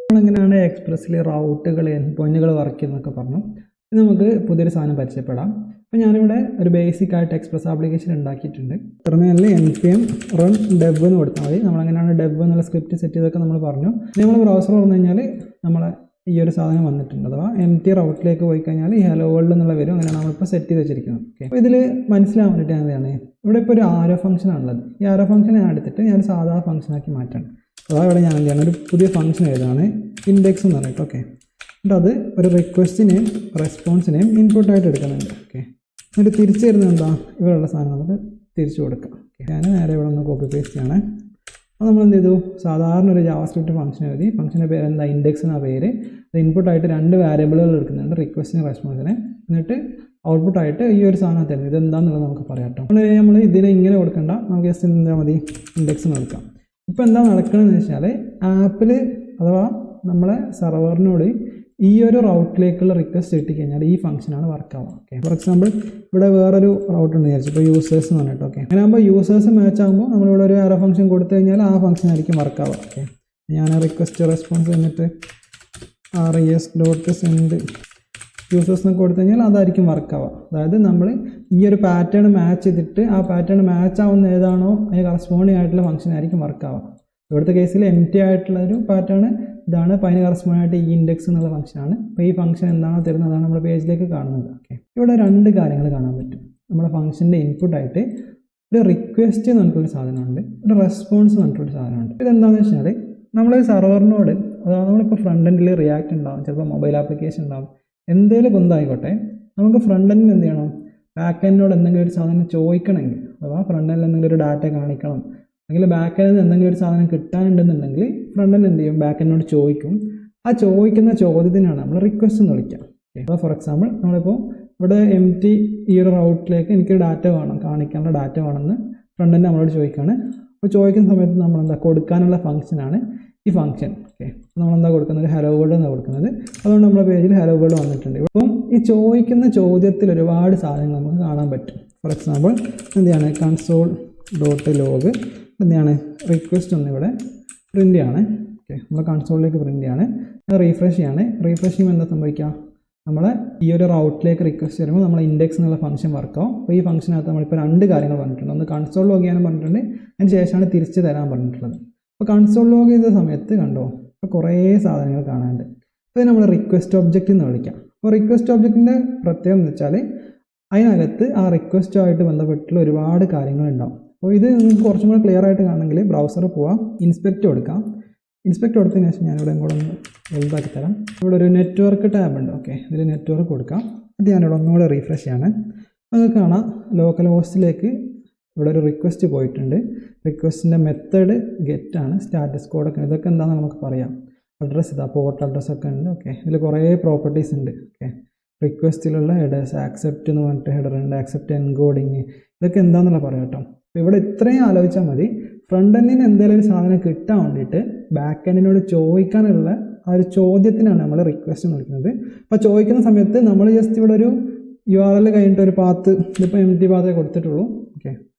നമ്മളെങ്ങനെയാണ് എക്സ്പ്രസ്സിൽ റൗട്ടുകൾ end പോയിന്റുകൾ work ചെയ്യുന്നതൊക്കെ പറഞ്ഞു. ഇനി നമുക്ക് പുതിയൊരു സാധനം പരിചയപ്പെടാം. അപ്പോൾ ഞാനിവിടെ ഒരു ബേസിക് ആയിട്ട് എക്സ്പ്രസ് ആപ്ലിക്കേഷൻ ഉണ്ടാക്കിയിട്ടുണ്ട്. ടെർമിനലിൽ npm run dev എന്ന് കൊടുത്താൽ മതി. നമ്മളെങ്ങനെയാണ് dev എന്നുള്ള സ്ക്രിപ്റ്റ് സെറ്റ് ചെയ്തൊക്കെ നമ്മൾ പറഞ്ഞു. നമ്മൾ ബ്രൗസർ തുറന്നു കഴിഞ്ഞാൽ നമ്മളെ ഈ ഒരു സാധനം വന്നിട്ടുണ്ട്. അഥവാ empty റൗട്ടിലേക്ക് പോയി കഴിഞ്ഞാൽ ഈ ഹലോ വേൾഡ് എന്നുള്ള വരും. അങ്ങനെയാണ് നമ്മളിപ്പോൾ സെറ്റ് ചെയ്ത് വെച്ചിരിക്കുന്നത്. ഓക്കെ, അപ്പോൾ ഇതിൽ മനസ്സിലാവാൻ വേണ്ടിയിട്ട് എന്താണ് ഇവിടെ ഇപ്പോൾ ഒരു ആരോ ഫംഗ്ഷൻ ആണുള്ളത്. ഈ ആരോ ഫംഗ്ഷൻ ഞാൻ എടുത്തിട്ട് ഞാൻ സാധാ ഫംഗ്ഷനാക്കി മാറ്റണം. അതായത് ഇവിടെ ഞാൻ എന്ത് ചെയ്യണം, ഒരു പുതിയ ഫംഗ്ഷൻ എഴുതാണ് ഇൻഡെക്സ് എന്ന് പറഞ്ഞിട്ട്. ഓക്കെ, എന്നിട്ട് അത് ഒരു റിക്വസ്റ്റിനെയും റെസ്പോൺസിനെയും ഇൻപുട്ടായിട്ട് എടുക്കുന്നുണ്ട്. ഓക്കെ, എന്നിട്ട് തിരിച്ചു തരുന്നത് എന്താ, ഇവിടെയുള്ള സാധനം നമുക്ക് തിരിച്ചു കൊടുക്കാം. ഓക്കെ, ഞാൻ നേരെ ഇവിടെ ഒന്ന് കോപ്പി പേസ്റ്റ് ചെയ്യണേ. അപ്പോൾ നമ്മൾ എന്ത് ചെയ്തു, സാധാരണ ഒരു ജാവാസ്ക്രിപ്റ്റ് ഫംഗ്ഷൻ എഴുതി. ഫംഗ്ഷൻ്റെ പേര് എന്താ, ഇൻഡെക്സ് എന്ന പേര്. അത് ഇൻപുട്ടായിട്ട് 2 വേരിയബിളുകൾ എടുക്കുന്നുണ്ട്, റിക്വസ്റ്റിനെ റെസ്പോൺസിനെ. എന്നിട്ട് ഔട്ട്പുട്ടായിട്ട് ഈ ഒരു സാധനം തരുന്നത് ഇതെന്താണെന്നുള്ളത് നമുക്ക് പറയാം കേട്ടോ. നമ്മൾ ഇതിനെ ഇങ്ങനെ കൊടുക്കണ്ട, നമുക്ക് ജസ്റ്റ് എന്താ മതി, ഇൻഡെക്സ് എന്ന് കൊടുക്കാം. ഇപ്പോൾ എന്താ നടക്കണമെന്ന് വെച്ചാൽ ആപ്പിൽ അഥവാ നമ്മളെ സെർവറിനോട് ഈ ഒരു റൗട്ടിലേക്കുള്ള റിക്വസ്റ്റ് കിട്ടിക്കഴിഞ്ഞാൽ ഈ ഫംഗ്ഷനാണ് വർക്ക് ആവുക. ഓക്കെ, ഫോർ എക്സാമ്പിൾ ഇവിടെ വേറൊരു റൗട്ട് ഉണ്ട് വിചാരിച്ചു, ഇപ്പോൾ യൂസേഴ്സ് എന്ന് പറഞ്ഞിട്ട്. ഓക്കെ, അങ്ങനെ ആകുമ്പോൾ യൂസേഴ്സ് മാച്ച് ആകുമ്പോൾ നമ്മളിവിടെ ഒരു ആരോ ഫംഗ്ഷൻ കൊടുത്തു കഴിഞ്ഞാൽ ആ ഫംഗ്ഷൻ ആയിരിക്കും വർക്ക് ആവുക. ഓക്കെ, ഞാൻ റിക്വസ്റ്റ് റെസ്പോൺസ് എന്നിട്ട് res.send യൂസേഴ്സ് എന്നൊക്കെ കൊടുത്തു കഴിഞ്ഞാൽ അതായിരിക്കും വർക്ക് ആവുക. അതായത് നമ്മൾ ഈ ഒരു പാറ്റേൺ മാച്ച് ചെയ്തിട്ട് ആ പാറ്റേൺ മാച്ച് ആവുന്ന ഏതാണോ അതിന് കറസ്പോണ്ടിങ് ആയിട്ടുള്ള ഫംഗ്ഷൻ ആയിരിക്കും വർക്ക് ആവുക. ഇവിടുത്തെ കേസിൽ empty ആയിട്ടുള്ള ഒരു പാറ്റേൺ ഇതാണ്. അപ്പോൾ അതിന് കറസ്പോണ്ട് ആയിട്ട് ഈ ഇൻഡെക്സ് എന്നുള്ള ഫംഗ്ഷനാണ്. അപ്പോൾ ഈ ഫംഗ്ഷൻ എന്താണോ തരുന്നതാണ് നമ്മുടെ പേജിലേക്ക് കാണുന്നത്. ഓക്കെ, ഇവിടെ 2 കാര്യങ്ങൾ കാണാൻ പറ്റും. നമ്മുടെ ഫംഗ്ഷൻ്റെ ഇൻപുട്ടായിട്ട് ഒരു റിക്വസ്റ്റ് എന്ന് പറഞ്ഞിട്ടൊരു സാധനമുണ്ട്, ഒരു റെസ്പോൺസ് എന്ന് പറഞ്ഞിട്ടൊരു സാധനമുണ്ട്. ഇതെന്താണെന്ന് വെച്ചാൽ നമ്മൾ സെർവറിനോട്, അതായത് നമ്മളിപ്പോൾ ഫ്രണ്ട് എൻഡിൽ റിയാക്ട് ഉണ്ടാവും, ചിലപ്പോൾ മൊബൈൽ ആപ്ലിക്കേഷൻ ഉണ്ടാവും, എന്തെങ്കിലും കൊണ്ടായിക്കോട്ടെ, നമുക്ക് ഫ്രണ്ട് എൻഡിൽ എന്ത് ചെയ്യണം, ബാക്ക് എൻഡിനോട് എന്തെങ്കിലും ഒരു സാധനം ചോദിക്കണമെങ്കിൽ, അഥവാ ഫ്രണ്ട് എൻഡിൽ എന്തെങ്കിലും ഒരു ഡാറ്റ കാണിക്കണം, അല്ലെങ്കിൽ ബാക്ക് എൻഡിൽ നിന്ന് എന്തെങ്കിലും ഒരു സാധനം കിട്ടാനുണ്ടെന്നുണ്ടെങ്കിൽ ഫ്രണ്ട് എൻഡ് എന്ത് ചെയ്യും, ബാക്ക് എൻഡിനോട് ചോദിക്കും. ആ ചോദിക്കുന്ന ചോദ്യത്തിനാണ് നമ്മൾ റിക്വസ്റ്റ് എന്ന് വിളിക്കുക. അപ്പോൾ ഫോർ എക്സാമ്പിൾ നമ്മളിപ്പോൾ ഇവിടെ empty ഈ ഒരു റൗട്ടിലേക്ക് എനിക്ക് ഡാറ്റ വേണം, കാണിക്കാനുള്ള ഡാറ്റ വേണമെന്ന് ഫ്രണ്ട് എൻഡ് നമ്മളോട് ചോദിക്കുകയാണ്. അപ്പോൾ ചോദിക്കുന്ന സമയത്ത് നമ്മളെന്താ കൊടുക്കാനുള്ള ഫംഗ്ഷനാണ് ഈ ഫംഗ്ഷൻ. ഓക്കെ, നമ്മളെന്താ കൊടുക്കുന്നത്, ഹലോ വേൾഡ് എന്നാണ് കൊടുക്കുന്നത്. അതുകൊണ്ട് നമ്മുടെ പേജിൽ ഹലോ വേൾഡ് വന്നിട്ടുണ്ട്. ഇപ്പം ഈ ചോദിക്കുന്ന ചോദ്യത്തിൽ ഒരുപാട് സാധനങ്ങൾ നമുക്ക് കാണാൻ പറ്റും. ഫോർ എക്സാമ്പിൾ എന്താണ്, console.log എന്താണ്, റിക്വസ്റ്റ് ഒന്നിവിടെ പ്രിൻ്റ് ആണ്. ഓക്കെ, നമ്മൾ കൺസോളിലേക്ക് പ്രിൻ്റ് ചെയ്യാണ്. റീഫ്രഷ് ചെയ്യാണ്. റീഫ്രഷ് ചെയ്യുമ്പോൾ എന്താ സംഭവിക്കുക, നമ്മളെ ഈ ഒരു റൗട്ടിലേക്ക് റിക്വസ്റ്റ് വരുമ്പോൾ നമ്മൾ ഇൻഡെക്സ് എന്നുള്ള ഫംഗ്ഷൻ വർക്കാവും. അപ്പോൾ ഈ ഫംഗ്ഷനകത്ത് നമ്മളിപ്പോൾ 2 കാര്യങ്ങൾ പറഞ്ഞിട്ടുണ്ട്. ഒന്ന് കൺസോൾ ലോഗ് ചെയ്യാനും പറഞ്ഞിട്ടുണ്ട്, അതിന് ശേഷമാണ് തിരിച്ച് തരാൻ പറഞ്ഞിട്ടുള്ളത്. അപ്പോൾ കൺസോൾ ലോഗ് ചെയ്ത സമയത്ത് കണ്ടോ, ഇപ്പോൾ കുറേ സാധനങ്ങൾ കാണാനുണ്ട്. അപ്പോൾ നമ്മൾ റിക്വസ്റ്റ് ഒബ്ജക്റ്റ് എന്ന് വിളിക്കാം. അപ്പോൾ റിക്വസ്റ്റ് ഒബ്ജക്റ്റിൻ്റെ പ്രത്യേകം എന്ന് വെച്ചാൽ അതിനകത്ത് ആ റിക്വസ്റ്റുമായിട്ട് ബന്ധപ്പെട്ടുള്ള ഒരുപാട് കാര്യങ്ങളുണ്ടാവും. അപ്പോൾ ഇത് നിങ്ങൾക്ക് കുറച്ചും കൂടെ ക്ലിയർ ആയിട്ട് കാണണമെങ്കിൽ ബ്രൗസറിൽ പോവാം, ഇൻസ്പെക്റ്റ് കൊടുക്കാം. ഇൻസ്പെക്റ്റ് കൊടുത്തതിന് ശേഷം ഞാനിവിടെ കൂടെ ഒന്ന് വലുതാക്കി തരാം. ഇവിടെ ഒരു നെറ്റ്വർക്ക് ടാബ് ഉണ്ട്. ഓക്കെ, ഇതിൽ നെറ്റ്വർക്ക് കൊടുക്കാം. അത് ഞാനിവിടെ ഒന്നുകൂടെ റീഫ്രഷ് ചെയ്യാണ്. നിങ്ങൾക്ക് കാണാം ലോക്കൽ ഹോസ്റ്റിലേക്ക് ഇവിടെ ഒരു റിക്വസ്റ്റ് പോയിട്ടുണ്ട്. റിക്വസ്റ്റിൻ്റെ മെത്തേഡ് ഗെറ്റ് ആണ്, സ്റ്റാറ്റസ് കോഡൊക്കെ ഇതൊക്കെ എന്താണെന്ന് നമുക്ക് പറയാം. അഡ്രസ്സ് ഇതാ, പോർട്ട് അഡ്രസ്സൊക്കെ ഉണ്ട്. ഓക്കെ, ഇതിൽ കുറേ പ്രോപ്പർട്ടീസ് ഉണ്ട്. ഓക്കെ, റിക്വസ്റ്റിലുള്ള ഹെഡേഴ്സ്, ആക്സെപ്റ്റ് എന്ന് പറഞ്ഞിട്ട് ഹെഡർ ഉണ്ട്, ആക്സെപ്റ്റ് എൻകോഡിങ്, ഇതൊക്കെ എന്താണെന്നുള്ള പറയാം കേട്ടോ. അപ്പോൾ ഇവിടെ ഇത്രയും ആലോചിച്ചാൽ മതി. ഫ്രണ്ട് എൻഡിന് എന്തെങ്കിലും ഒരു സാധനം കിട്ടാൻ വേണ്ടിയിട്ട് ബാക്ക് എൻഡിനോട് ചോദിക്കാനുള്ള ആ ഒരു ചോദ്യത്തിനാണ് നമ്മൾ റിക്വസ്റ്റ് എന്ന് വിളിക്കുന്നത്. അപ്പോൾ ചോദിക്കുന്ന സമയത്ത് നമ്മൾ ജസ്റ്റ് ഇവിടെ ഒരു URL കഴിഞ്ഞിട്ട് ഒരു പാത്ത്, ഇതിപ്പോൾ empty പാത്തേ കൊടുത്തിട്ടുള്ളൂ. ഓക്കെ,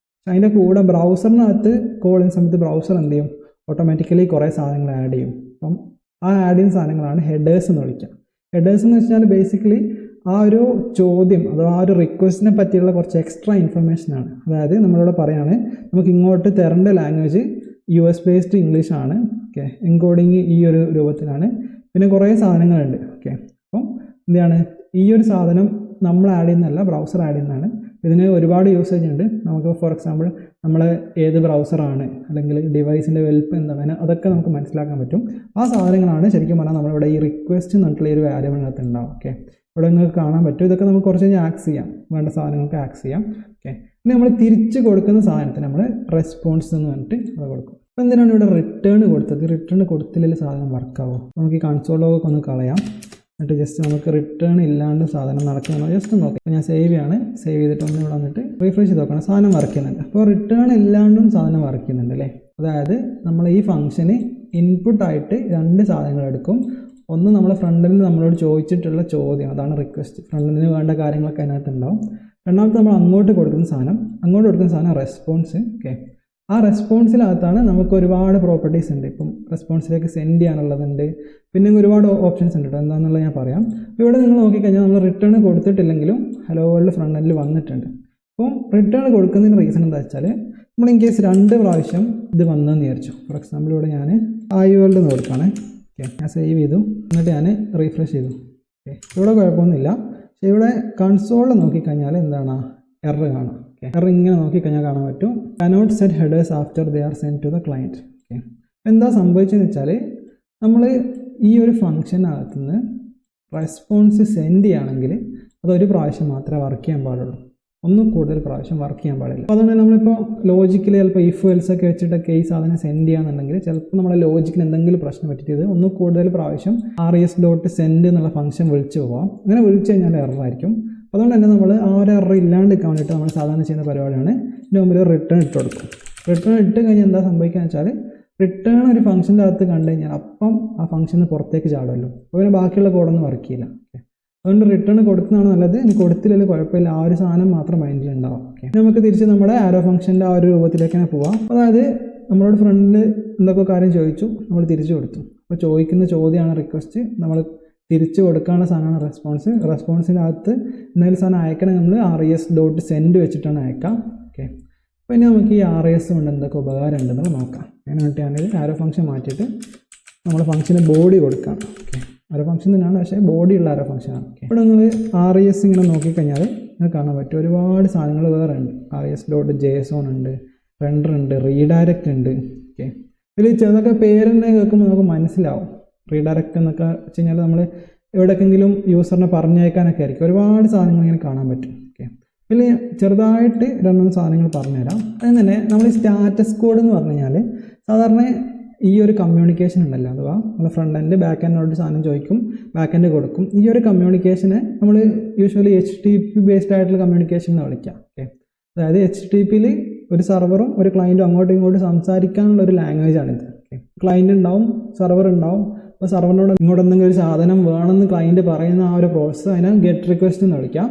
അതിൻ്റെ കൂടെ ബ്രൗസറിനകത്ത് കോൾ ചെയ്യുന്ന സമയത്ത് ബ്രൗസർ എന്ത് ചെയ്യും, ഓട്ടോമാറ്റിക്കലി കുറേ സാധനങ്ങൾ ആഡ് ചെയ്യും. അപ്പം ആ ആഡ് ചെയ്യുന്ന സാധനങ്ങളാണ് ഹെഡേഴ്സ് എന്ന് വിളിക്കുക. ഹെഡേഴ്സ് എന്ന് വെച്ചാൽ ബേസിക്കലി ആ ഒരു ചോദ്യം അഥവാ ആ ഒരു റിക്വസ്റ്റിനെ പറ്റിയുള്ള കുറച്ച് എക്സ്ട്രാ ഇൻഫർമേഷനാണ്. അതായത് നമ്മളിവിടെ പറയുകയാണ്, നമുക്ക് ഇങ്ങോട്ട് തരേണ്ട ലാംഗ്വേജ് US ബേസ്ഡ് ഇംഗ്ലീഷ് ആണ്. ഓക്കെ, എൻകോഡിങ് ഈ ഒരു രൂപത്തിലാണ്. പിന്നെ കുറേ സാധനങ്ങളുണ്ട്. ഓക്കെ, അപ്പം എന്താണ്, ഈ ഒരു സാധനം നമ്മൾ ആഡ് ചെയ്യുന്നതല്ല, ബ്രൗസർ ആഡ് ചെയ്യുന്നതാണ്. ഇതിന് ഒരുപാട് യൂസേജ് ഉണ്ട്. നമുക്ക് ഫോർ എക്സാമ്പിൾ നമ്മൾ ഏത് ബ്രൗസറാണ്, അല്ലെങ്കിൽ ഡിവൈസിൻ്റെ വെൽപ്പ് എന്താണ്, അതൊക്കെ നമുക്ക് മനസ്സിലാക്കാൻ പറ്റും. ആ സാധനങ്ങളാണ് ശരിക്കും പറഞ്ഞാൽ നമ്മളിവിടെ ഈ റിക്വസ്റ്റ് എന്ന് പറഞ്ഞിട്ടുള്ള ഈ ഒരു വാരിയബിളിനകത്ത് ഉണ്ടാവും. ഓക്കെ, ഇവിടെ നിങ്ങൾക്ക് കാണാൻ പറ്റും. ഇതൊക്കെ നമുക്ക് കുറച്ച് കഴിഞ്ഞ് ആക്സ് ചെയ്യാം, വേണ്ട സാധനങ്ങൾക്ക് ആക്സ് ചെയ്യാം. ഓക്കെ, ഇനി നമ്മൾ തിരിച്ച് കൊടുക്കുന്ന സാധനത്തിന് നമ്മൾ റെസ്പോൺസ് എന്ന് പറഞ്ഞിട്ട് അത് കൊടുക്കും. അപ്പോൾ എന്തിനാണ് ഇവിടെ റിട്ടേൺ കൊടുത്തത്, റിട്ടേൺ കൊടുത്തില്ലെങ്കിൽ സാധനം വർക്കാവും. നമുക്ക് ഈ കൺസോൾ ലോഗൊക്കെ ഒന്ന് കളയാം. എന്നിട്ട് ജസ്റ്റ് നമുക്ക് റിട്ടേൺ ഇല്ലാണ്ട് സാധനം നടക്കുന്നത് ജസ്റ്റ് നോക്കാം. അപ്പോൾ ഞാൻ സേവ് ചെയ്യാണ്. സേവ് ചെയ്തിട്ട് ഒന്ന് ഇവിടെ വന്നിട്ട് റീഫ്രഷ് ചെയ്ത് നോക്കണം, സാധനം വർക്ക് ചെയ്യുന്നുണ്ട്. അപ്പോൾ റിട്ടേൺ ഇല്ലാണ്ടും സാധനം വർക്ക് ചെയ്യുന്നുണ്ട് അല്ലേ. അതായത് നമ്മൾ ഈ ഫംഗ്ഷന് ഇൻപുട്ടായിട്ട് 2 സാധനങ്ങൾ എടുക്കും. ഒന്ന് നമ്മൾ ഫ്രണ്ടിൽ നിന്ന് നമ്മളോട് ചോദിച്ചിട്ടുള്ള ചോദ്യം, അതാണ് റിക്വസ്റ്റ്. ഫ്രണ്ടിന് വേണ്ട കാര്യങ്ങളൊക്കെ അതിനകത്ത് ഉണ്ടാവും. രണ്ടാമത്തെ നമ്മൾ അങ്ങോട്ട് കൊടുക്കുന്ന സാധനം റെസ്പോൺസ്. ഓക്കെ, ആ റെസ്പോൺസിനകത്താണ് നമുക്ക് ഒരുപാട് പ്രോപ്പർട്ടീസ് ഉണ്ട്. ഇപ്പം റെസ്പോൺസിലേക്ക് സെൻഡ് ചെയ്യാനുള്ളതുണ്ട്, പിന്നെ ഒരുപാട് ഓപ്ഷൻസ് ഉണ്ട് കേട്ടോ. എന്താണെന്നുള്ളത് ഞാൻ പറയാം. ഇവിടെ നിങ്ങൾ നോക്കിക്കഴിഞ്ഞാൽ നമ്മൾ റിട്ടേൺ കൊടുത്തിട്ടില്ലെങ്കിലും ഹലോ വേൾഡ് ഫ്രണ്ട് എൻഡിൽ വന്നിട്ടുണ്ട്. അപ്പം റിട്ടേൺ കൊടുക്കുന്നതിന് റീസൺ എന്താ വെച്ചാൽ നമ്മൾ ഇൻ കേസ് 2 പ്രാവശ്യം ഇത് വന്നെന്ന് വിചാരിച്ചു. ഫോർ എക്സാമ്പിൾ ഇവിടെ ഞാൻ ഹായ് വേൾഡ് എന്ന് കൊടുക്കുകയാണ്. ഓക്കെ, ഞാൻ സേവ് ചെയ്തു, എന്നിട്ട് ഞാൻ റീഫ്രഷ് ചെയ്തു. ഓക്കെ, ഇവിടെ കുഴപ്പമൊന്നുമില്ല. പക്ഷേ ഇവിടെ കൺസോളിൽ നോക്കിക്കഴിഞ്ഞാൽ എന്താണ് എറർ കാണാം. ഓക്കെ, എറർ ഇങ്ങനെ നോക്കിക്കഴിഞ്ഞാൽ കാണാൻ പറ്റും, cannot set headers after they are sent to the client. Okay, എന്താ സംഭവിച്ചതെന്ന് വെച്ചാൽ നമ്മൾ ഈ ഒരു ഫംഗ്ഷനകത്തുനിന്ന് റെസ്പോൺസ് സെൻഡ് ചെയ്യുകയാണെങ്കിൽ അതൊരു പ്രാവശ്യം മാത്രമേ വർക്ക് ചെയ്യാൻ പാടുള്ളൂ, ഒന്നും കൂടുതൽ പ്രാവശ്യം വർക്ക് ചെയ്യാൻ പാടില്ല. അപ്പോൾ അതുകൊണ്ട് നമ്മളിപ്പോൾ ലോജിക്കലി ചിലപ്പോൾ ഇഫ് എൽസ് ഒക്കെ വെച്ചിട്ട് കേസ് അതിനെ സെൻഡ് ചെയ്യാന്നുണ്ടെങ്കിൽ ചിലപ്പോൾ നമ്മുടെ ലോജിക്കിന് എന്തെങ്കിലും പ്രശ്നം പറ്റിയത് ഒന്നും കൂടുതൽ പ്രാവശ്യം res.send എന്നുള്ള ഫംഗ്ഷൻ വിളിച്ചു പോകാം. അങ്ങനെ വിളിച്ചു കഴിഞ്ഞാൽ എറർ ആയിരിക്കും. അതുകൊണ്ട് തന്നെ നമ്മൾ ആ ഒരു എറർ ഇല്ലാണ്ടിരിക്കാൻ വേണ്ടിയിട്ട് നമ്മൾ സാധാരണ ചെയ്യുന്ന പരിപാടിയാണ് ഇതിന് മുമ്പിൽ റിട്ടേൺ ഇട്ട് കൊടുക്കും. റിട്ടേൺ ഇട്ട് കഴിഞ്ഞാൽ എന്താ സംഭവിക്കുക വെച്ചാൽ റിട്ടേൺ ഒരു ഫംഗ്ഷൻ്റെ അകത്ത് കണ്ടു കഴിഞ്ഞാൽ അപ്പം ആ ഫംഗ്ഷന് പുറത്തേക്ക് ചാടുമല്ലോ, അപ്പോൾ പിന്നെ ബാക്കിയുള്ള കോഡൊന്നും വർക്ക് ചെയ്യില്ല. ഓക്കെ, അതുകൊണ്ട് റിട്ടേൺ കൊടുക്കുന്നതാണ് നല്ലത്. ഇനി കൊടുത്തില്ലെങ്കിൽ കുഴപ്പമില്ല, ആ ഒരു സാധനം മാത്രം മൈൻഡിൽ ഉണ്ടാവും. ഓക്കെ, നമുക്ക് തിരിച്ച് നമ്മുടെ ആരോ ഫംഗ്ഷൻ്റെ ആ ഒരു രൂപത്തിലേക്ക് തന്നെ പോവാം. അതായത് നമ്മളോട് ഫ്രണ്ടിൽ എന്തൊക്കെ കാര്യം ചോദിച്ചു, നമ്മൾ തിരിച്ചു കൊടുത്തു. അപ്പോൾ ചോദിക്കുന്ന ചോദ്യമാണ് റിക്വസ്റ്റ്, നമ്മൾ തിരിച്ചു കൊടുക്കാനുള്ള സാധനമാണ് റെസ്പോൺസ്. റെസ്പോൺസിനകത്ത് എന്തെങ്കിലും സാധനം അയക്കണമെങ്കിൽ നമ്മൾ res.send വെച്ചിട്ടാണ് അയക്കാം. ഓക്കെ, പിന്നെ നമുക്ക് ഈ res കൊണ്ട് എന്തൊക്കെ ഉപകാരം ഉണ്ടെന്ന് നോക്കാം. അതിനായിട്ട് ഞാനൊരു ആരോ ഫംഗ്ഷൻ മാറ്റിയിട്ട് നമ്മൾ ഫംഗ്ഷന് ബോഡി കൊടുക്കാം. ഓക്കെ, ആരോ ഫംഗ്ഷൻ തന്നെയാണ്, പക്ഷേ ബോഡിയുള്ള ആരോ ഫംഗ്ഷനാണ്. ഓക്കെ, ഇവിടെ നിങ്ങൾ res ഇങ്ങനെ നോക്കിക്കഴിഞ്ഞാൽ നിങ്ങൾക്ക് കാണാൻ പറ്റും ഒരുപാട് സാധനങ്ങൾ വേറെ ഉണ്ട്. res.json ഉണ്ട്, റെൻഡർ ഉണ്ട്, റീഡയറക്റ്റ് ഉണ്ട്. ഓക്കെ, ഇതിൽ ചിലതൊക്കെ പേരെന്നെ കേൾക്കുമ്പോൾ നമുക്ക് മനസ്സിലാവും. റീഡയറക്റ്റ് എന്നൊക്കെ വെച്ച് കഴിഞ്ഞാൽ നമ്മൾ എവിടെയെങ്കിലും യൂസറിനെ പറഞ്ഞേക്കാനൊക്കെ ആയിരിക്കും. ഒരുപാട് സാധനങ്ങൾ ഇങ്ങനെ കാണാൻ പറ്റും. ഓക്കെ, ഇതിൽ ചെറുതായിട്ട് 2 സാധനങ്ങൾ പറഞ്ഞുതരാം. അതിന് തന്നെ നമ്മൾ സ്റ്റാറ്റസ് കോഡ് എന്ന് പറഞ്ഞു കഴിഞ്ഞാൽ സാധാരണ ഈ ഒരു കമ്മ്യൂണിക്കേഷൻ ഉണ്ടല്ലോ, അഥവാ നമ്മൾ ഫ്രണ്ട് എൻഡ് ബാക്ക് എൻഡിനോട് സാധനം ചോദിക്കും, ബാക്ക് എൻഡ് കൊടുക്കും. ഈ ഒരു കമ്മ്യൂണിക്കേഷനെ നമ്മൾ യൂഷ്വലി HTTP ബേസ്ഡ് ആയിട്ടുള്ള കമ്മ്യൂണിക്കേഷൻ എന്ന് വിളിക്കാം. ഓക്കെ, അതായത് HTTPയിൽ ഒരു സെർവറും ഒരു ക്ലയൻറ്റും അങ്ങോട്ടും ഇങ്ങോട്ടും സംസാരിക്കാനുള്ള ഒരു ലാംഗ്വേജ് ആണിത്. ഓക്കെ, ക്ലയൻറ്റ് ഉണ്ടാവും, സെർവർ ഉണ്ടാവും. അപ്പോൾ സെർവറിനോട് ഇങ്ങോട്ട് എന്തെങ്കിലും ഒരു സാധനം വേണമെന്ന് ക്ലയൻറ്റ് പറയുന്ന ആ ഒരു പ്രോസസ്സ് അതിനെ ഗെറ്റ് റിക്വസ്റ്റ് എന്ന് വിളിക്കാം.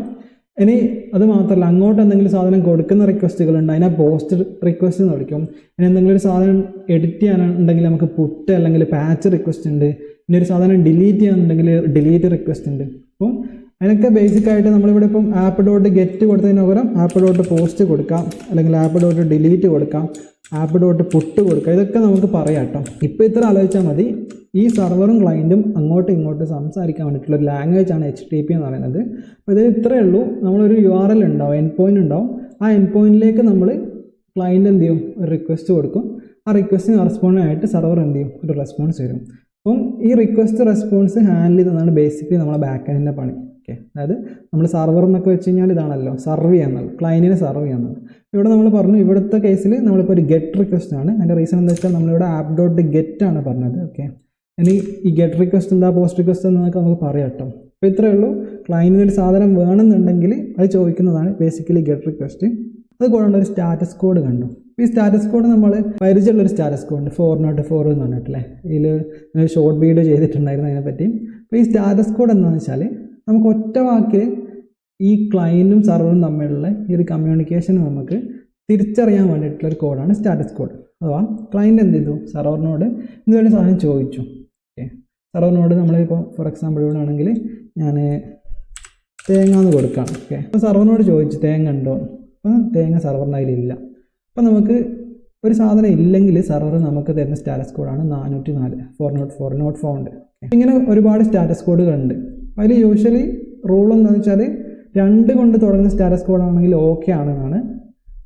ഇനി അത് മാത്രമല്ല, അങ്ങോട്ട് എന്തെങ്കിലും സാധനം കൊടുക്കുന്ന റിക്വസ്റ്റുകളുണ്ട്, അതിനെ പോസ്റ്റ് റിക്വസ്റ്റ് എന്ന് വിളിക്കും. ഇനി എന്തെങ്കിലും ഒരു സാധനം എഡിറ്റ് ചെയ്യാനുണ്ടെങ്കിൽ നമുക്ക് പുട്ട് അല്ലെങ്കിൽ പാച്ച് റിക്വസ്റ്റ് ഉണ്ട്. ഇനി ഒരു സാധനം ഡിലീറ്റ് ചെയ്യാനുണ്ടെങ്കിൽ ഡിലീറ്റ് റിക്വസ്റ്റ് ഉണ്ട്. അപ്പം അതിനൊക്കെ ബേസിക്കായിട്ട് നമ്മളിവിടെ ഇപ്പം app.get കൊടുത്തതിന് പകരം app.post കൊടുക്കാം, അല്ലെങ്കിൽ app.delete കൊടുക്കാം, app.put കൊടുക്കാം. ഇതൊക്കെ നമുക്ക് പറയാം കേട്ടോ. ഇപ്പോൾ ഇത്ര ആലോചിച്ചാൽ മതി. ഈ സെർവറും ക്ലയൻറ്റും അങ്ങോട്ടും ഇങ്ങോട്ടും സംസാരിക്കാൻ വേണ്ടിയിട്ടുള്ള ഒരു ലാംഗ്വേജ് ആണ് HTTP എന്ന് പറയുന്നത്. അപ്പോൾ ഇത് ഇത്രയേ ഉള്ളൂ. നമ്മളൊരു URL ഉണ്ടാവും, എൻഡ് പോയിൻ്റ് ഉണ്ടാവും. ആ എൻഡ് പോയിൻറ്റിലേക്ക് നമ്മൾ ക്ലയൻറ്റ് എന്ത് ചെയ്യും, ഒരു റിക്വസ്റ്റ് കൊടുക്കും. ആ റിക്വസ്റ്റിന് റെസ്പോണ്ട് ആയിട്ട് സെർവർ എന്ത് ചെയ്യും, ഒരു റെസ്പോൺസ് വരും. അപ്പം ഈ റിക്വസ്റ്റ് റെസ്പോൺസ് ഹാൻഡിൽ ചെയ്യുന്നതാണ് ബേസിക്കലി നമ്മളെ ബാക്ക് എൻഡിൻ്റെ പണി. ഓക്കെ, അതായത് നമ്മൾ സെർവർ എന്നൊക്കെ വെച്ച് കഴിഞ്ഞാൽ ഇതാണല്ലോ സർവ് ചെയ്യാന്നുള്ളത്, ക്ലയൻറ്റിനെ സർവ് ചെയ്യാന്നുള്ളത്. ഇവിടെ നമ്മൾ പറഞ്ഞു ഇവിടുത്തെ കേസിൽ നമ്മളിപ്പോൾ ഒരു ഗെറ്റ് റിക്വസ്റ്റ് ആണ്. അതിൻ്റെ റീസൺ എന്താ വെച്ചാൽ നമ്മളിവിടെ app.get ആണ് പറഞ്ഞത്. ഓക്കെ, ഇനി ഈ ഗെറ്റ് റിക്വസ്റ്റ് എന്താ പോസ്റ്റ് റിക്വസ്റ്റ് എന്നൊക്കെ നമുക്ക് പറയാം കേട്ടോ. അപ്പോൾ ഇത്രയേ ഉള്ളൂ. ക്ലയൻറ്റിന് ഒരു സാധനം വേണമെന്നുണ്ടെങ്കിൽ അത് ചോദിക്കുന്നതാണ് ബേസിക്കലി ഗെറ്റ് റിക്വസ്റ്റ്. അത് കൂടാണ്ട് ഒരു സ്റ്റാറ്റസ് കോഡ് കണ്ടു. ഈ സ്റ്റാറ്റസ് കോഡ് നമ്മൾ പരിചയമുള്ളൊരു സ്റ്റാറ്റസ് കോഡ് 404 എന്ന് പറഞ്ഞിട്ടില്ലേ, ഇതിൽ ഷോർട്ട് വീഡിയോ ചെയ്തിട്ടുണ്ടായിരുന്നു അതിനെപ്പറ്റി. അപ്പോൾ ഈ സ്റ്റാറ്റസ് കോഡ് എന്താണെന്ന് വെച്ചാൽ നമുക്ക് ഒറ്റ വാക്കിൽ ഈ ക്ലയൻറ്റും സെർവറും തമ്മിലുള്ള ഈ ഒരു കമ്മ്യൂണിക്കേഷൻ നമുക്ക് തിരിച്ചറിയാൻ വേണ്ടിയിട്ടുള്ളൊരു കോഡാണ് സ്റ്റാറ്റസ് കോഡ്. അഥവാ ക്ലയൻറ്റ് എന്ത് ചെയ്തു, സെർവറിനോട് ഇതുവരെ സാധനം ചോദിച്ചു. ഓക്കെ, സെർവറിനോട് നമ്മളിപ്പോൾ ഫോർ എക്സാമ്പിൾ ഇവിടെ ആണെങ്കിൽ ഞാൻ തേങ്ങ എന്ന് കൊടുക്കാം. ഓക്കെ, അപ്പോൾ സെർവറിനോട് ചോദിച്ചു തേങ്ങ ഉണ്ടോ, അപ്പോൾ തേങ്ങ സെർവറിൻ്റെ അതിലില്ല. അപ്പോൾ നമുക്ക് ഒരു സാധനം ഇല്ലെങ്കിൽ സെർവർ നമുക്ക് തരുന്ന സ്റ്റാറ്റസ് കോഡാണ് 404 404 നോട്ട് ഫൗണ്ട്. ഇങ്ങനെ ഒരുപാട് സ്റ്റാറ്റസ് കോഡുകളുണ്ട്. അതിൽ യൂഷ്വലി റൂൾ എന്താണെന്ന് വെച്ചാൽ 2 കൊണ്ട് തുടങ്ങുന്ന സ്റ്റാറ്റസ് കോഡാണെങ്കിൽ ഓക്കെ ആണെന്നാണ്,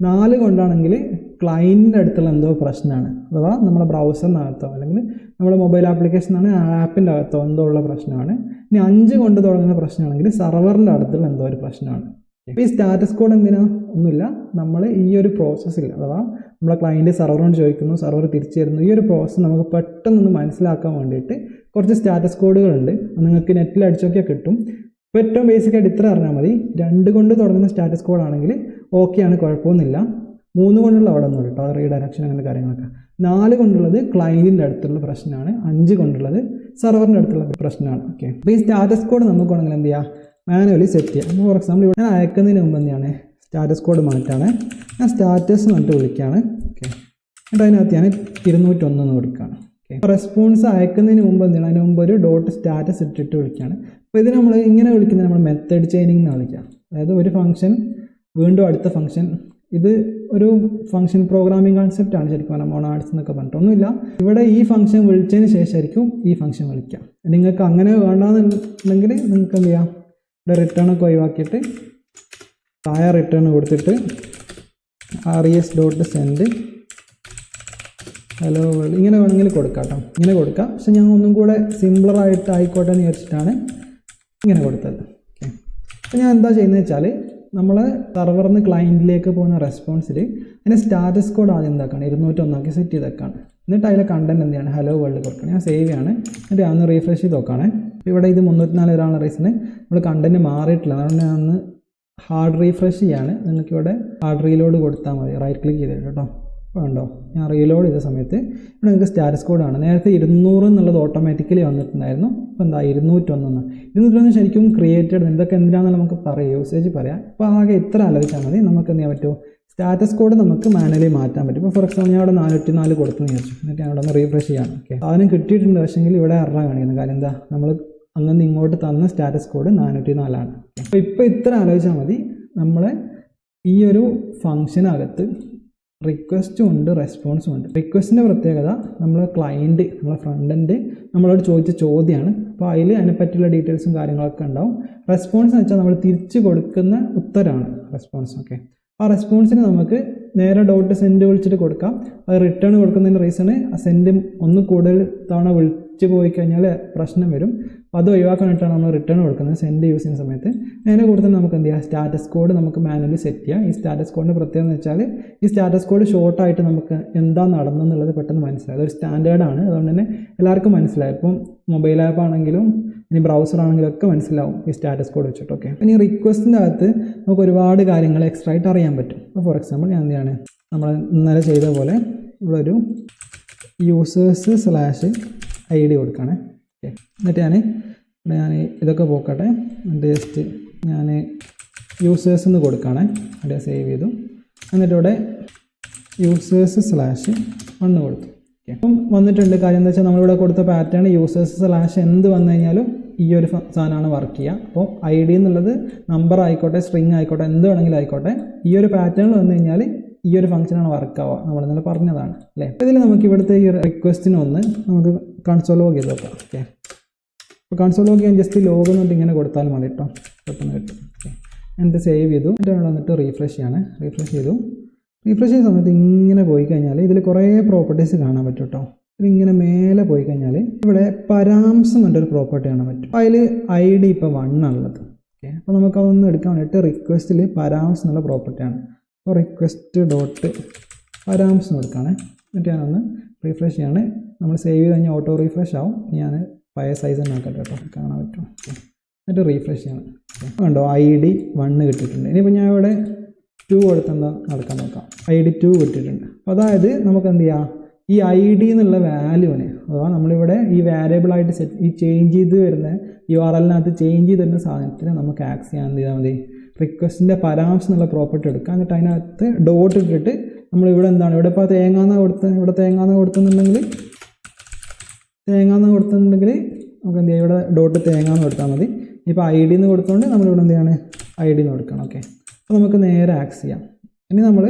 4 കൊണ്ടാണെങ്കിൽ ക്ലയൻറ്റിൻ്റെ അടുത്തുള്ള എന്തോ പ്രശ്നമാണ്, അഥവാ നമ്മുടെ ബ്രൗസറിനകത്തോ അല്ലെങ്കിൽ നമ്മുടെ മൊബൈൽ ആപ്ലിക്കേഷനാണ് ആപ്പിൻ്റെ അകത്തോ എന്തോ ഉള്ള പ്രശ്നമാണ്. ഇനി 5 കൊണ്ട് തുടങ്ങുന്ന പ്രശ്നമാണെങ്കിൽ സെർവറിൻ്റെ അടുത്തുള്ള എന്തോ ഒരു പ്രശ്നമാണ്. അപ്പോൾ ഈ സ്റ്റാറ്റസ് കോഡ് എന്തിനാ, ഒന്നുമില്ല, നമ്മൾ ഈ ഒരു പ്രോസസ്സിൽ അഥവാ നമ്മളെ ക്ലയൻറ്റ് സെർവറിനോട് ചോദിക്കുന്നു, സെർവർ തിരിച്ചു തരുന്നു, ഈ ഒരു പ്രോസസ്സ് നമുക്ക് പെട്ടെന്നൊന്ന് മനസ്സിലാക്കാൻ വേണ്ടിയിട്ട് കുറച്ച് സ്റ്റാറ്റസ് കോഡുകളുണ്ട്. നിങ്ങൾക്ക് നെറ്റിൽ അടിച്ചു നോക്കിയാൽ കിട്ടും. ഇപ്പോൾ ഏറ്റവും ബേസിക്കായിട്ട് ഇത്ര അറിഞ്ഞാൽ മതി. 2 കൊണ്ട് തുടങ്ങുന്ന സ്റ്റാറ്റസ് കോഡാണെങ്കിൽ ഓക്കെയാണ്, കുഴപ്പമൊന്നുമില്ല. 3 കൊണ്ടുള്ള അവിടെ ഒന്നും കേട്ടോ, റീഡയറക്ഷൻ അങ്ങനെ കാര്യങ്ങളൊക്കെ. 4 കൊണ്ടുള്ളത് ക്ലയൻറ്റിൻ്റെ അടുത്തുള്ള പ്രശ്നമാണ്, 5 കൊണ്ടുള്ളത് സെർവറിൻ്റെ അടുത്തുള്ള പ്രശ്നമാണ്. ഓക്കെ, അപ്പോൾ ഈ സ്റ്റാറ്റസ് കോഡ് നമുക്ക് വേണമെങ്കിൽ എന്ത് ചെയ്യാം, മാനുവലി സെറ്റ് ചെയ്യാം. ഫോർ എക്സാമ്പിൾ ഇവിടെ ഞാൻ അയക്കുന്നതിന് മുമ്പ് എന്താണ് സ്റ്റാറ്റസ് കോഡ് മാറ്റാണ്, ഞാൻ സ്റ്റാറ്റസ് എന്നിട്ട് വിളിക്കുകയാണ്. ഓക്കെ, എന്നിട്ട് അതിനകത്ത് ഞാൻ 201 എന്ന് കൊടുക്കുകയാണ്. ഓക്കെ, റെസ്പോൺസ് അയക്കുന്നതിന് മുമ്പ് എന്താണ്, അതിന് മുമ്പ് ഒരു ഡോട്ട് സ്റ്റാറ്റസ് ഇട്ടിട്ട് വിളിക്കുകയാണ്. അപ്പോൾ ഇത് നമ്മൾ ഇങ്ങനെ വിളിക്കുന്നത് നമ്മൾ മെത്തേഡ് ചെയിനിങ് എന്ന് വിളിക്കുക. അതായത് ഒരു ഫംഗ്ഷൻ വീണ്ടും അടുത്ത ഫംഗ്ഷൻ, ഇത് ഒരു ഫംഗ്ഷൻ പ്രോഗ്രാമിംഗ് കോൺസെപ്റ്റാണ് ശരിക്കും പറഞ്ഞാൽ മോണാഡ്സ് എന്നൊക്കെ പറഞ്ഞിട്ടൊന്നുമില്ല. ഇവിടെ ഈ ഫംഗ്ഷൻ വിളിച്ചതിന് ശേഷമായിരിക്കും ഈ ഫംഗ്ഷൻ വിളിക്കുക. നിങ്ങൾക്ക് അങ്ങനെ വേണ്ടാന്നുണ്ടെങ്കിൽ നിങ്ങൾക്ക് എന്ത് ചെയ്യാം, ഇവിടെ റിട്ടേൺ ഒക്കെ ഒഴിവാക്കിയിട്ട് താഴെ റിട്ടേൺ കൊടുത്തിട്ട് res.send ഹലോ വേൾഡ് ഇങ്ങനെ വേണമെങ്കിൽ കൊടുക്കാം കേട്ടോ, ഇങ്ങനെ കൊടുക്കാം. പക്ഷെ ഞാൻ ഒന്നും കൂടെ സിംപ്ലറായിട്ട് ആയിക്കോട്ടെ എന്ന് വിചാരിച്ചിട്ടാണ് ഇങ്ങനെ കൊടുത്തത്. ഓക്കെ, അപ്പോൾ ഞാൻ എന്താ ചെയ്യുന്നത് വെച്ചാൽ നമ്മൾ സർവറിൽ നിന്ന് ക്ലയൻറ്റിലേക്ക് പോകുന്ന റെസ്പോൺസിൽ അതിന് സ്റ്റാറ്റസ് കോഡ് ആദ്യം എന്താക്കാണ് 201 സെറ്റ് ചെയ്തേക്കാണ്. എന്നിട്ട് അതിലെ കണ്ടൻറ്റ് എന്ത് ചെയ്യാണ്, ഹലോ വേൾഡ് കൊടുക്കണം. ഞാൻ സേവ് ചെയ്യാണ്. എന്നിട്ട് അതൊന്ന് റീഫ്രഷ് ചെയ്ത് നോക്കുകയാണ്. അപ്പോൾ ഇവിടെ ഇത് 304 വരാനുള്ള റീസണ് നമ്മൾ കണ്ടൻറ്റ് മാറിയിട്ടില്ല, അതുകൊണ്ട് ഞാൻ ഒന്ന് ഹാർഡ് റീഫ്രഷ് ചെയ്യാണ്. നിങ്ങൾക്ക് ഇവിടെ ഹാർഡ് റീലോഡ് കൊടുത്താൽ മതി, റൈറ്റ് ക്ലിക്ക് ചെയ്തിട്ട് കേട്ടോ. അപ്പോൾ ഉണ്ടോ, ഞാൻ റീലോഡ് ചെയ്ത സമയത്ത് ഇവിടെ നിങ്ങൾക്ക് സ്റ്റാറ്റസ് കോഡാണ്. നേരത്തെ 200 എന്നുള്ളത് ഓട്ടോമാറ്റിക്കലി വന്നിട്ടുണ്ടായിരുന്നു. ഇപ്പോൾ എന്താ 201 ശരിക്കും ക്രിയേറ്റഡ്. ഇതൊക്കെ എന്തിനാണെന്ന് നമുക്ക് പറയാം, യൂസേജ് പറയാം. അപ്പോൾ ആകെ ഇത്ര ആലോചിച്ചാൽ മതി. നമുക്ക് എന്ത് ചെയ്യാൻ പറ്റുമോ, സ്റ്റാറ്റസ് കോഡ് നമുക്ക് മാനുവലി മാറ്റാൻ പറ്റും. ഇപ്പോൾ ഫോർ എക്സാമ്പിൾ ഞാൻ അവിടെ 404 കൊടുത്തെന്ന് വിചാരിച്ചു. എന്നിട്ട് ഞാൻ അവിടെ ഒന്ന് റീഫ്രഷ് ചെയ്യാണ്. ഓക്കെ, സാധനം കിട്ടിയിട്ടുണ്ട്, പക്ഷേങ്കിൽ ഇവിടെ എറർ കാണിക്കുന്നത്. കാര്യം എന്താ, നമ്മൾ അങ്ങനെ ഇങ്ങോട്ട് തന്ന സ്റ്റാറ്റസ് കോഡ് 404 അപ്പോൾ ഇപ്പോൾ ഇത്ര ആലോചിച്ചാൽ മതി. നമ്മളെ ഈ ഒരു ഫംഗ്ഷനകത്ത് റിക്വസ്റ്റും ഉണ്ട്, റെസ്പോൺസും ഉണ്ട്. റിക്വസ്റ്റിൻ്റെ പ്രത്യേകത നമ്മൾ ക്ലയൻറ്റ്, നമ്മളെ ഫ്രണ്ട് എൻഡ് നമ്മളോട് ചോദിച്ച ചോദ്യമാണ്. അപ്പോൾ അതിനെപ്പറ്റിയുള്ള ഡീറ്റെയിൽസും കാര്യങ്ങളൊക്കെ ഉണ്ടാവും. റെസ്പോൺസ് എന്ന് വെച്ചാൽ നമ്മൾ തിരിച്ച് കൊടുക്കുന്ന ഉത്തരമാണ് റെസ്പോൺസ്. ഓക്കെ, ആ റെസ്പോൺസിന് നമുക്ക് നേരെ ഡോട്ട് സെൻഡ് വിളിച്ചിട്ട് കൊടുക്കാം. അത് റിട്ടേൺ കൊടുക്കുന്നതിൻ്റെ റീസണ് സെൻഡ് ഒന്ന് കൂടുതൽ തവണ വിളിച്ച് പോയി കഴിഞ്ഞാൽ പ്രശ്നം വരും. അപ്പോൾ അത് ഒഴിവാക്കാനായിട്ടാണ് നമ്മൾ റിട്ടേൺ കൊടുക്കുന്നത് സെൻഡ് യൂസ് ചെയ്യുന്ന സമയത്ത്. അതിനെ കൂടുതൽ നമുക്ക് എന്ത് ചെയ്യാം, സ്റ്റാറ്റസ് കോഡ് നമുക്ക് മാനുവലി സെറ്റ് ചെയ്യാം. ഈ സ്റ്റാറ്റസ് കോഡിൻ്റെ പ്രത്യേകത എന്ന് വെച്ചാൽ ഈ സ്റ്റാറ്റസ് കോഡ് ഷോർട്ടായിട്ട് നമുക്ക് എന്താ നടന്നെന്നുള്ളത് പെട്ടെന്ന് മനസ്സിലായി. അതൊരു സ്റ്റാൻഡേർഡാണ്, അതുകൊണ്ട് തന്നെ എല്ലാവർക്കും മനസ്സിലായി. ഇപ്പം മൊബൈൽ ആപ്പ് ആണെങ്കിലും ഇനി ബ്രൗസർ ആണെങ്കിലും ഒക്കെ മനസ്സിലാവും ഈ സ്റ്റാറ്റസ് കോഡ് വെച്ചിട്ട്. ഓക്കെ, ഇനി റിക്വസ്റ്റിൻ്റെ അകത്ത് നമുക്ക് ഒരുപാട് കാര്യങ്ങൾ എക്സ്ട്രാ ആയിട്ട് അറിയാൻ പറ്റും. ഇപ്പോൾ ഫോർ എക്സാമ്പിൾ ഞാൻ എന്ത് ചെയ്യാണ്, നമ്മൾ ഇന്നലെ ചെയ്ത പോലെ ഇവിടെ ഒരു users/id കൊടുക്കുകയാണ്. ഓക്കെ, എന്നിട്ട് ഞാൻ ഇതൊക്കെ പോക്കട്ടെ, ജസ്റ്റ് ഞാൻ യൂസേഴ്സ് എന്ന് കൊടുക്കുകയാണ്. അവിടെ സേവ് ചെയ്തു. എന്നിട്ട് ഇവിടെ users/1 കൊടുത്തു. ഓക്കെ, അപ്പം വന്നിട്ടുണ്ട്. കാര്യം എന്താ വെച്ചാൽ നമ്മളിവിടെ കൊടുത്ത പാറ്റേൺ users/ എന്ത് വന്നു കഴിഞ്ഞാലും ഈ ഒരു സാധനമാണ് വർക്ക് ചെയ്യുക. അപ്പോൾ ID എന്നുള്ളത് നമ്പർ ആയിക്കോട്ടെ, സ്ട്രിങ് ആയിക്കോട്ടെ, എന്ത് വേണമെങ്കിലും ആയിക്കോട്ടെ, ഈ ഒരു പാറ്റേൺ വന്നു കഴിഞ്ഞാൽ ഈ ഒരു ഫംഗ്ഷനാണ് വർക്ക് ആവുക. നമ്മൾ ഇന്നലെ പറഞ്ഞതാണ് അല്ലേ. ഇതിൽ നമുക്ക് ഇവിടുത്തെ ഈ റിക്വസ്റ്റിനൊന്ന് നമുക്ക് കൺസോൾ ലോഗ് ചെയ്ത് നോക്കാം. ഓക്കെ, അപ്പോൾ കൺസോൾ ലോഗ് ചെയ്യാൻ ജസ്റ്റ് ലോഗ് എന്നിട്ട് ഇങ്ങനെ കൊടുത്താൽ മതി കേട്ടോ, പെട്ടെന്ന് കിട്ടും. ഓക്കെ, എന്നിട്ട് സേവ് ചെയ്തു. എന്നിട്ട് വന്നിട്ട് റീഫ്രഷ് ചെയ്യാണ്. റീഫ്രഷ് ചെയ്തു. റീഫ്രഷ് ചെയ്യുന്ന സമയത്ത് ഇങ്ങനെ പോയി കഴിഞ്ഞാൽ ഇതിൽ കുറേ പ്രോപ്പർട്ടീസ് കാണാൻ പറ്റും കേട്ടോ. ഇതിങ്ങനെ മേലെ പോയി കഴിഞ്ഞാൽ ഇവിടെ പരാംസ് എന്നൊരു പ്രോപ്പർട്ടി കാണാൻ പറ്റും. അപ്പോൾ അതിൽ ID ഇപ്പോൾ 1 ആണുള്ളത്. ഓക്കെ, അപ്പോൾ നമുക്കതൊന്ന് എടുക്കാൻ വേണ്ടിയിട്ട് റിക്വസ്റ്റിൽ പരാംസ് എന്നുള്ള പ്രോപ്പർട്ടിയാണ്. അപ്പോൾ റിക്വസ്റ്റ് ഡോട്ട് പരാംസ് എന്ന് കൊടുക്കുകയാണ്. എന്നിട്ട് ഞാനൊന്ന് റീഫ്രഷ് ചെയ്യാണ്. നമ്മൾ സേവ് ചെയ്ത് കഴിഞ്ഞാൽ ഓട്ടോ റീഫ്രഷ് ആവും. ഞാൻ പഴയ സൈസ് തന്നെ ആക്കട്ടെ കേട്ടോ, കാണാൻ പറ്റും. എന്നിട്ട് റീഫ്രഷ് ചെയ്യണം. കണ്ടോ, ID 1 കിട്ടിയിട്ടുണ്ട്. ഇനിയിപ്പോൾ ഞാൻ ഇവിടെ 2 കൊടുത്തെന്താ നടക്കാൻ നോക്കാം. ID 2 കിട്ടിയിട്ടുണ്ട്. അപ്പോൾ അതായത് നമുക്ക് എന്ത് ചെയ്യാം, ഈ ID എന്നുള്ള വാല്യൂവിനെ, അഥവാ നമ്മളിവിടെ ഈ വേരിയബിളായിട്ട് ഈ ചേഞ്ച് ചെയ്ത് വരുന്ന URL-നകത്ത് ചേഞ്ച് ചെയ്ത് വരുന്ന സാധനത്തിന് നമുക്ക് ആക്സസ് ചെയ്യാൻ എന്ത് ചെയ്താൽ മതി, റിക്വസ്റ്റിൻ്റെ പരാംസ് എന്നുള്ള പ്രോപ്പർട്ടി എടുക്കുക. എന്നിട്ട് അതിനകത്ത് ഡോട്ട് ഇട്ടിട്ട് നമ്മളിവിടെ എന്താണ്, ഇവിടെ ഇപ്പോൾ തേങ്ങാന്ന് കൊടുത്തുന്നുണ്ടെങ്കിൽ നമുക്ക് എന്ത് ചെയ്യാം, ഇവിടെ ഡോട്ട് തേങ്ങാന്ന് കൊടുത്താൽ മതി. ഇപ്പോൾ ID എന്ന് കൊടുത്തുകൊണ്ട് നമ്മളിവിടെ എന്ത് ചെയ്യാണ്, ID എന്ന് കൊടുക്കണം. ഓക്കെ, അപ്പോൾ നമുക്ക് നേരെ ആക്സസ് ചെയ്യാം. ഇനി നമ്മൾ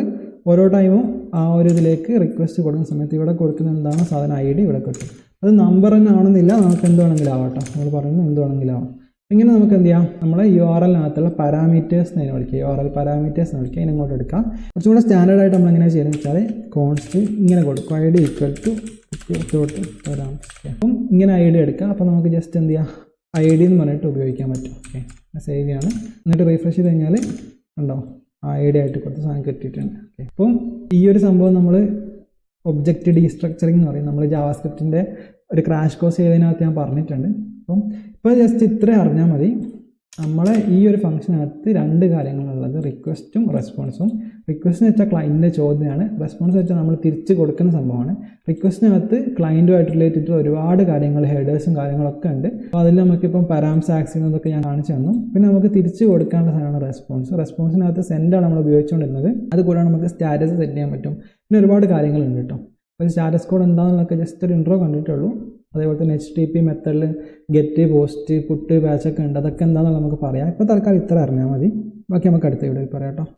ഓരോ ടൈമും ആ ഒരു ഇതിലേക്ക് റിക്വസ്റ്റ് കൊടുക്കുന്ന സമയത്ത് ഇവിടെ കൊടുക്കുന്ന എന്താണ് സാധനം ID ഇവിടെ കിട്ടും. അത് നമ്പർ തന്നെ ആണെന്നില്ല, നമുക്ക് എന്ത് വേണമെങ്കിലും ആവട്ടോ, നമ്മൾ പറയുന്നത് എന്ത് വേണമെങ്കിലും ആവാം. ഇങ്ങനെ നമുക്ക് എന്ത് ചെയ്യാം, നമ്മളെ URL-നകത്തുള്ള പാരാമീറ്റേഴ്സ് എന്ന് വിളിക്കുക, URL പാരാമീറ്റേഴ്സ് എന്ന് വിളിക്കുക. ഇങ്ങോട്ട് എടുക്കാം. കുറച്ചും കൂടെ സ്റ്റാൻഡേർഡായിട്ട് നമ്മൾ എങ്ങനെ ചെയ്യുന്നത് വെച്ചാൽ കോൺസ്റ്റ് ഇങ്ങനെ കൊടുക്കും, ID = പരാംസ്. അപ്പം ഇങ്ങനെ ID എടുക്കുക. അപ്പോൾ നമുക്ക് ജസ്റ്റ് എന്ത് ചെയ്യാം, ID എന്ന് പറഞ്ഞിട്ട് ഉപയോഗിക്കാൻ പറ്റും. ഓക്കെ, സേവ് ചെയ്യാണ്. എന്നിട്ട് റീഫ്രഷ് ചെയ്ത് കഴിഞ്ഞാൽ ഉണ്ടോ ID ആയിട്ട് കൊടുത്ത സാധനം കിട്ടിയിട്ടുണ്ട്. ഓക്കെ, അപ്പം ഈ ഒരു സംഭവം നമ്മൾ ഒബ്ജക്റ്റ് ഡീസ്ട്രക്ചറിങ് എന്ന് പറയും. നമ്മൾ ജാവാസ്ക്രിപ്റ്റിൻ്റെ ഒരു ക്രാഷ് കോഴ്സ് ചെയ്തതിനകത്ത് ഞാൻ പറഞ്ഞിട്ടുണ്ട്. അപ്പം ഇപ്പോൾ ജസ്റ്റ് ഇത്രയും അറിഞ്ഞാൽ മതി. നമ്മളെ ഈ ഒരു ഫംഗ്ഷനകത്ത് 2 കാര്യങ്ങളുള്ളത്, റിക്വസ്റ്റും റെസ്പോൺസും. റിക്വസ്റ്റ് എന്ന് വെച്ചാൽ ക്ലയൻറ്റിൻ്റെ ചോദ്യമാണ്. റെസ്പോൺസ് വെച്ചാൽ നമ്മൾ തിരിച്ച് കൊടുക്കുന്ന സംഭവമാണ്. റിക്വസ്റ്റിനകത്ത് ക്ലയൻറ്റുമായിട്ട് റിലേറ്റഡ് ഒരുപാട് കാര്യങ്ങൾ, ഹെഡേഴ്സും കാര്യങ്ങളൊക്കെ ഉണ്ട്. അപ്പോൾ അതിൽ നമുക്കിപ്പം പരാംസ് ആക്സ് ചെയ്യുന്നതൊക്കെ ഞാൻ കാണിച്ചു തന്നു. പിന്നെ നമുക്ക് തിരിച്ച് കൊടുക്കാനുള്ള സാധനമാണ് റെസ്പോൺസ്. റെസ്പോൺസിനകത്ത് സെൻഡാണ് നമ്മൾ ഉപയോഗിച്ചുകൊണ്ടിരുന്നത്. അത് കൂടാതെ നമുക്ക് സ്റ്റാറ്റസ് സെറ്റ് ചെയ്യാൻ പറ്റും. പിന്നെ ഒരുപാട് കാര്യങ്ങളുണ്ട് കേട്ടോ. ഒരു സ്റ്റാറ്റസ് കോഡ് എന്താണെന്നൊക്കെ ജസ്റ്റ് ഒരു ഇൻട്രോ കണ്ടിട്ടുള്ളൂ. അതേപോലെ തന്നെ HTTP മെത്തേഡിൽ ഗെറ്റ്, പോസ്റ്റ്, പുട്ട്, ബാച്ചൊക്കെ ഉണ്ട്. അതൊക്കെ എന്താണെന്ന് നമുക്ക് പറയാം. ഇപ്പോൾ തൽക്കാലം ഇത്ര അറിഞ്ഞാൽ മതി. ബാക്കി നമുക്ക് അടുത്ത വീഡിയോയിൽ പറയാം കേട്ടോ.